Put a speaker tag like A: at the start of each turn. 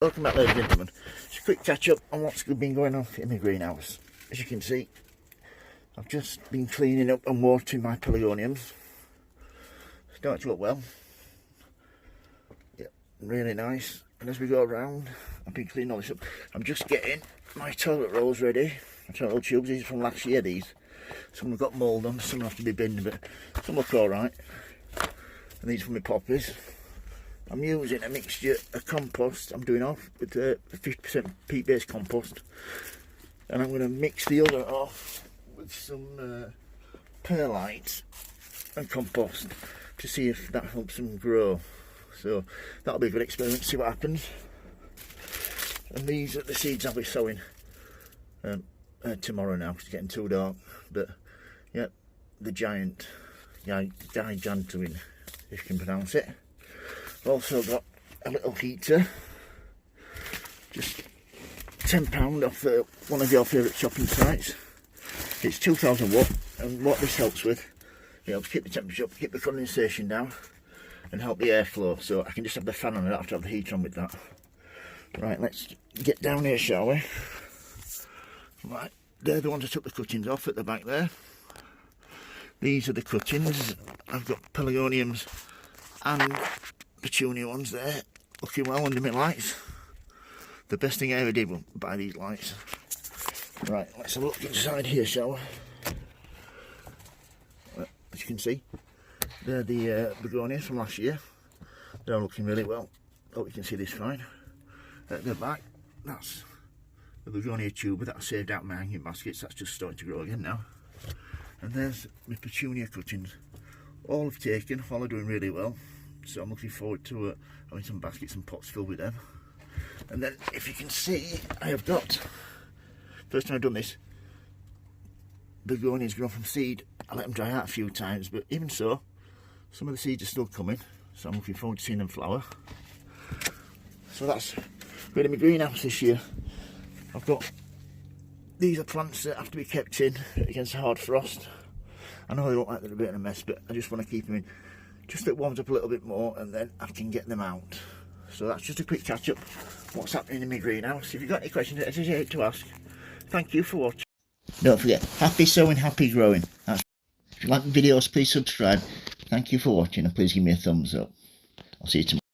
A: Welcome back, ladies and gentlemen. Just a quick catch up on what's been going on in my greenhouse. As you can see, I've just been cleaning up and watering my pelargoniums. Starting to look well. Yeah, really nice. And as we go around, I've been cleaning all this up. I'm just getting my toilet rolls ready. My toilet roll tubes, these are from last year, these. Some have got mould on, some have to be binned, but some look alright. And these are from my poppies. I'm using a mixture of compost. I'm doing off with 50% peat-based compost, and I'm going to mix the other off with some perlite and compost to see if that helps them grow. So that'll be a good experiment, see what happens. And these are the seeds I'll be sowing tomorrow now, 'cause it's getting too dark. But yeah, the gigantuin, if you can pronounce it. Also got a little heater, just £10 off one of your favourite shopping sites. It's 2000 watt, and what this helps with, it helps keep the temperature up, keep the condensation down, and help the airflow. So I can just have the fan on, I don't have to have the heater on with that. Right, let's get down here, shall we? Right, they're the ones I took the cuttings off at the back there. These are the cuttings. I've got pelargoniums and petunia ones there, looking well under my lights. The best thing I ever did was buy these lights. Right, let's have a look inside here, shall we? Well, as you can see, they're the begonias from last year. They're looking really well. Hope you can see this fine. At the back, that's the begonia tuber that I saved out my hanging baskets. That's just starting to grow again now. And there's my petunia cuttings. All have taken, all are doing really well. So I'm looking forward to having some baskets and pots filled with them. And then, if you can see, I have got, first time I've done this, begonias grown from seed. I let them dry out a few times, but even so, some of the seeds are still coming. So I'm looking forward to seeing them flower. So that's really my greenhouse this year. I've got, these are plants that have to be kept in against hard frost. I know they look like they're a bit of a mess, but I just want to keep them in. Just it warms up a little bit more, and then I can get them out. So that's just a quick catch up what's happening in my greenhouse. If you've got any questions, don't hesitate to ask. Thank you for watching. Don't forget, happy sowing, happy growing. If you like the videos, please subscribe. Thank you for watching, and please give me a thumbs up. I'll see you tomorrow.